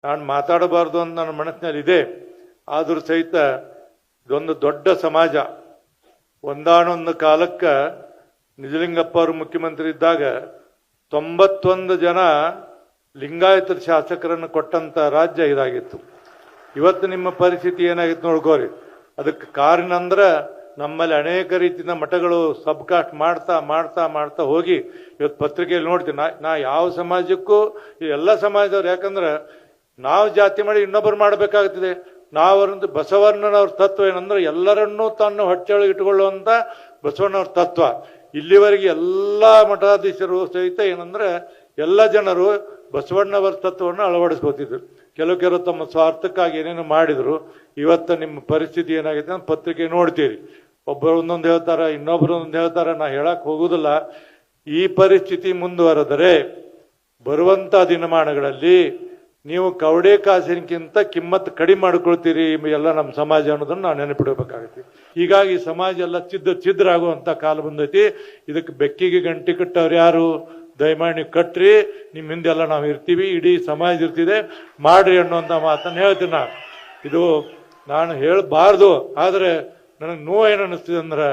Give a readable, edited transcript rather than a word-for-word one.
ನಾನು ಮಾತಾಡಬಾರ್ದು ಅಂತ ನನ್ನ ಮನಸ್ಸಿನಲ್ಲಿ ಇದೆ. ಆದರೂ ಸಹಿತ ಇದೊಂದು ದೊಡ್ಡ ಸಮಾಜ. ಒಂದಾನೊಂದು ಕಾಲಕ್ಕೆ ನಿಜಲಿಂಗಪ್ಪ ಅವರು ಮುಖ್ಯಮಂತ್ರಿ ಇದ್ದಾಗ 91 ಜನ ಲಿಂಗಾಯತರ ಶಾಸಕರನ್ನು ಕೊಟ್ಟಂತ ರಾಜ್ಯ ಇದಾಗಿತ್ತು. ಇವತ್ತು ನಿಮ್ಮ ಪರಿಸ್ಥಿತಿ ಏನಾಗಿತ್ತು ನೋಡ್ಕೋರಿ. ಅದಕ್ಕೆ ಕಾರಣ ಅಂದ್ರೆ ನಮ್ಮಲ್ಲಿ ಅನೇಕ ರೀತಿಯ ಮಠಗಳು ಸಬ್ಕಾಸ್ಟ್ ಮಾಡ್ತಾ ಮಾಡ್ತಾ ಮಾಡ್ತಾ ಹೋಗಿ ಇವತ್ತು ಪತ್ರಿಕೆಯಲ್ಲಿ ನೋಡ್ತೀನಿ. ನಾ ಯಾವ ಸಮಾಜಕ್ಕೂ ಎಲ್ಲ ಸಮಾಜದವ್ರು, ಯಾಕಂದ್ರೆ ನಾವು ಜಾತಿ ಮಾಡಿ ಇನ್ನೊಬ್ಬರು ಮಾಡಬೇಕಾಗ್ತದೆ. ನಾವರಂತ ಬಸವಣ್ಣನವ್ರ ತತ್ವ ಏನಂದ್ರೆ ಎಲ್ಲರನ್ನೂ ತನ್ನ ಹೊಟ್ಟೆಯೊಳಗೆ ಇಟ್ಕೊಳ್ಳುವಂತ ಬಸವಣ್ಣವ್ರ ತತ್ವ. ಇಲ್ಲಿವರೆಗೆ ಎಲ್ಲ ಮಠಾಧೀಶರು ಸಹಿತ ಏನಂದ್ರೆ ಎಲ್ಲ ಜನರು ಬಸವಣ್ಣವರ ತತ್ವವನ್ನು ಅಳವಡಿಸ್ಕೋತಿದ್ರು. ಕೆಲವು ತಮ್ಮ ಸ್ವಾರ್ಥಕ್ಕಾಗಿ ಏನೇನು ಮಾಡಿದ್ರು. ಇವತ್ತು ನಿಮ್ಮ ಪರಿಸ್ಥಿತಿ ಏನಾಗಿದೆ ಅಂತ ಪತ್ರಿಕೆ ನೋಡ್ತೀರಿ. ಒಬ್ಬರು ಒಂದೊಂದು ಹೇಳ್ತಾರ, ಇನ್ನೊಬ್ರು ಒಂದೊಂದು ಹೇಳ್ತಾರ. ನಾ ಹೇಳಕ್ ಹೋಗುದಿಲ್ಲ. ಈ ಪರಿಸ್ಥಿತಿ ಮುಂದುವರೆದರೆ ಬರುವಂತ ದಿನಮಾನಗಳಲ್ಲಿ ನೀವು ಕವಡೆ ಕಾಸಿನಕ್ಕಿಂತ ಕಿಮ್ಮತ್ತು ಕಡಿಮೆ ಮಾಡ್ಕೊಳ್ತೀರಿ ಎಲ್ಲ ನಮ್ಮ ಸಮಾಜ ಅನ್ನೋದನ್ನು ನಾವು ನೆನಪಿಡಬೇಕಾಗತ್ತೆ. ಹೀಗಾಗಿ ಸಮಾಜ ಎಲ್ಲ ಛಿದ್ರಾಗುವಂತ ಕಾಲ ಬಂದೈತಿ. ಇದಕ್ಕೆ ಬೆಕ್ಕಿಗೆ ಗಂಟಿ ಕಟ್ಟವ್ರು ಯಾರು? ದಯಮಾಡಿ ನೀವು ಕಟ್ರಿ, ನಿಮ್ಮ ಹಿಂದೆಲ್ಲ ನಾವು ಇರ್ತೀವಿ, ಇಡೀ ಸಮಾಜ ಇರ್ತಿದೆ, ಮಾಡ್ರಿ ಅನ್ನುವಂಥ ಮಾತನ್ನು ಹೇಳ್ತೀನಿ. ಇದು ನಾನು ಹೇಳಬಾರ್ದು, ಆದರೆ ನನಗೆ ನೋವು ಏನು ಅನ್ನಿಸ್ತಿದೆ ಅಂದ್ರೆ